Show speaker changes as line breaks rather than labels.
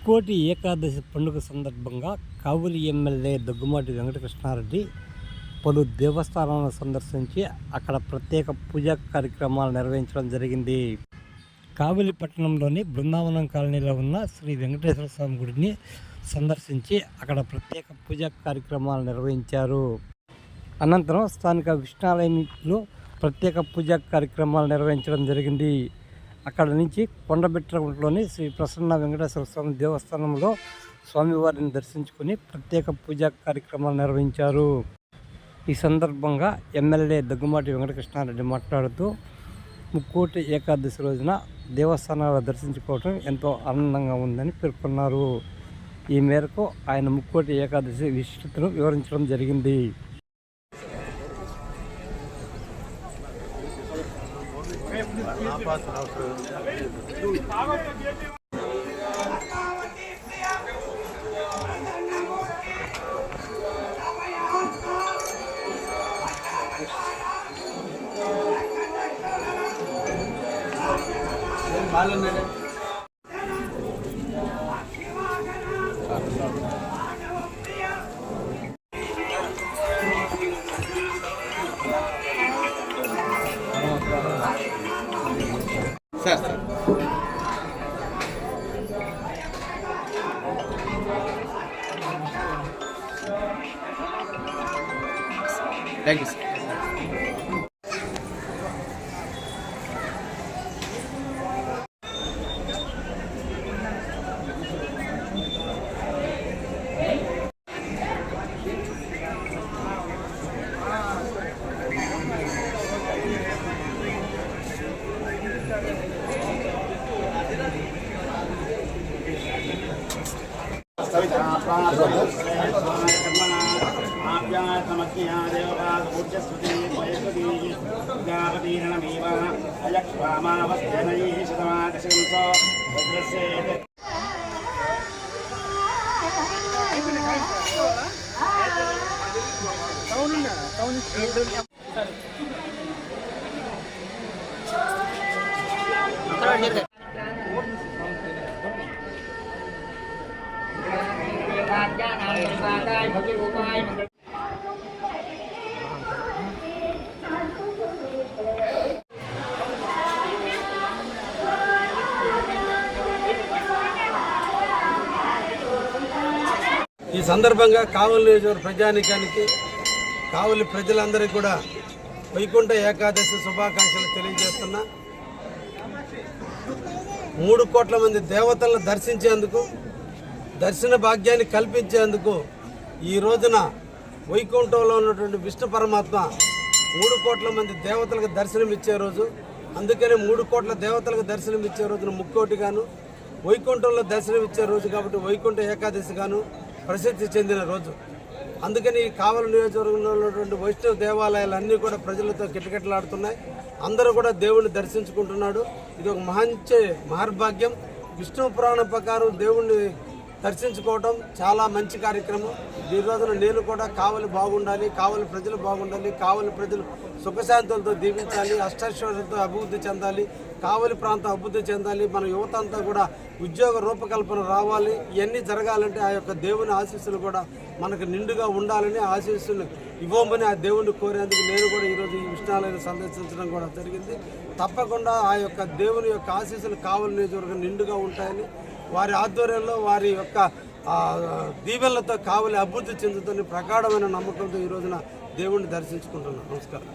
ముక్కోటి ఏకాదశి పండుగ సందర్భంగా కావలి ఎమ్మెల్యే దగ్గుమాటి వెంకటకృష్ణారెడ్డి పలు దేవస్థానాలను సందర్శించి అక్కడ ప్రత్యేక పూజా కార్యక్రమాలు నిర్వహించడం జరిగింది. కావలి పట్టణంలోని బృందావనం కాలనీలో ఉన్న శ్రీ వెంకటేశ్వర స్వామి గుడిని సందర్శించి అక్కడ ప్రత్యేక పూజా కార్యక్రమాలు నిర్వహించారు. అనంతరం స్థానిక విష్ణాలయంలో ప్రత్యేక పూజా కార్యక్రమాలు నిర్వహించడం జరిగింది. అక్కడ నుంచి కొండబెట్టలోని శ్రీ ప్రసన్న వెంకటేశ్వర స్వామి దేవస్థానంలో స్వామివారిని దర్శించుకుని ప్రత్యేక పూజా కార్యక్రమాలు నిర్వహించారు. ఈ సందర్భంగా ఎమ్మెల్యే దగ్గుమాటి వెంకటకృష్ణారెడ్డి మాట్లాడుతూ ముక్కోటి ఏకాదశి రోజున దేవస్థానాలు దర్శించుకోవడం ఎంతో ఆనందంగా ఉందని పేర్కొన్నారు. ఈ మేరకు ఆయన ముక్కోటి ఏకాదశి విశిష్టతను వివరించడం జరిగింది.
Thank you, sir.
ఈ సందర్భంగా కావలి ప్రజానికానికి కావలి ప్రజలందరికీ కూడా వైకుంఠ ఏకాదశి శుభాకాంక్షలు తెలియజేస్తున్నా. 3 కోట్ల మంది దేవతలను దర్శించేందుకు, దర్శన భాగ్యాన్ని కల్పించేందుకు ఈ రోజున వైకుంఠంలో ఉన్నటువంటి విష్ణు పరమాత్మ 3 కోట్ల మంది దేవతలకు దర్శనం ఇచ్చే రోజు. అందుకనే 3 కోట్ల దేవతలకు దర్శనం ఇచ్చే రోజున ముక్కోటిగాను, వైకుంఠంలో దర్శనం ఇచ్చే రోజు కాబట్టి వైకుంఠ ఏకాదశిగాను ప్రసిద్ధి చెందిన రోజు. అందుకని ఈ కావలి నియోజకవర్గంలో ఉన్నటువంటి వైష్ణవ దేవాలయాలన్నీ కూడా ప్రజలతో కిటకిటలాడుతున్నాయి. అందరూ కూడా దేవుణ్ణి దర్శించుకుంటున్నాడు. ఇది ఒక మంచి మహర్భాగ్యం. విష్ణు పురాణం ప్రకారం దేవుణ్ణి దర్శించుకోవడం చాలా మంచి కార్యక్రమం. ఈ రోజున నేను కూడా కావలి బాగుండాలి, కావలి ప్రజలు బాగుండాలి, కావలి ప్రజలు సుఖశాంతులతో దీవించాలి, అష్టైశ్వర్యాలతో అభివృద్ధి చెందాలి, కావలి ప్రాంతం అభివృద్ధి చెందాలి, మన యువత అంతా కూడా ఉద్యోగ రూపకల్పన రావాలి. ఇవన్నీ జరగాలంటే ఆ యొక్క దేవుని ఆశీస్సులు కూడా మనకు నిండుగా ఉండాలని, ఆశీస్సులు ఇవ్వమని ఆ దేవుణ్ణి కోరేందుకు నేను కూడా ఈరోజు ఈ విష్ణాలయాన్ని సందర్శించడం కూడా జరిగింది. తప్పకుండా ఆ యొక్క దేవుని యొక్క ఆశీస్సులు కావలి నియోజకవర్గం నిండుగా ఉంటాయని, వారి ఆధ్వర్యంలో వారి యొక్క దీవెనలతో కావలి అభివృద్ధి చెందుతున్న ప్రగాఢమైన నమ్మకంతో ఈ రోజున దేవుణ్ణి దర్శించుకుంటున్నాను. నమస్కారం.